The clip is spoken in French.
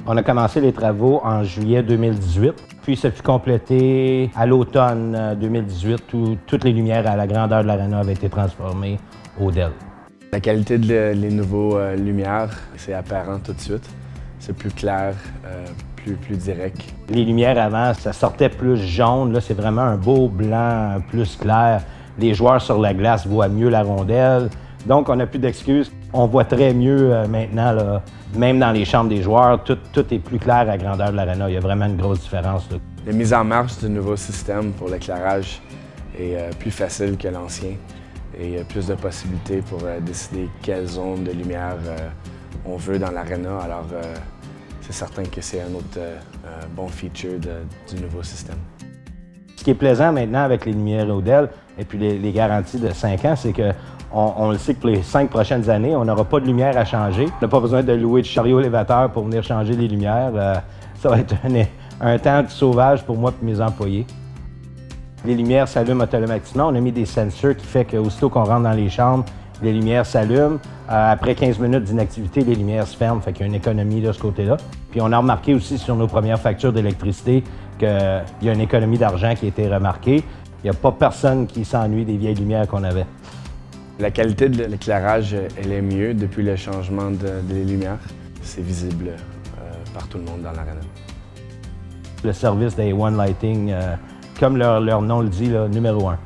On a commencé les travaux en juillet 2018, puis ça fut complété à l'automne 2018 où toutes les lumières à la grandeur de l'aréna avaient été transformées au DEL. La qualité des nouveaux lumières, c'est apparent tout de suite. C'est plus clair, plus direct. Les lumières avant, ça sortait plus jaune. Là, c'est vraiment un beau blanc plus clair. Les joueurs sur la glace voient mieux la rondelle. Donc, on n'a plus d'excuses. On voit très mieux maintenant, là, même dans les chambres des joueurs, tout est plus clair à la grandeur de l'aréna. Il y a vraiment une grosse différence, là. La mise en marche du nouveau système pour l'éclairage est plus facile que l'ancien et il y a plus de possibilités pour décider quelle zone de lumière on veut dans l'aréna. Alors, c'est certain que c'est un autre bon feature du nouveau système. Ce qui est plaisant maintenant avec les lumières ODEL et puis les garanties de 5 ans, c'est qu'on le sait que pour les 5 prochaines années, on n'aura pas de lumière à changer. On n'a pas besoin de louer de chariot élévateur pour venir changer les lumières. Ça va être un temps de sauvage pour moi et mes employés. Les lumières s'allument automatiquement. On a mis des sensors qui fait qu'aussitôt qu'on rentre dans les chambres, les lumières s'allument. Après 15 minutes d'inactivité, les lumières se ferment, fait qu'il y a une économie de ce côté-là. Puis on a remarqué aussi sur nos premières factures d'électricité qu'il y a une économie d'argent qui a été remarquée. Il n'y a pas personne qui s'ennuie des vieilles lumières qu'on avait. La qualité de l'éclairage, elle est mieux depuis le changement des lumières. C'est visible par tout le monde dans l'aréna. Le service des One Lighting, comme leur nom le dit, là, numéro 1.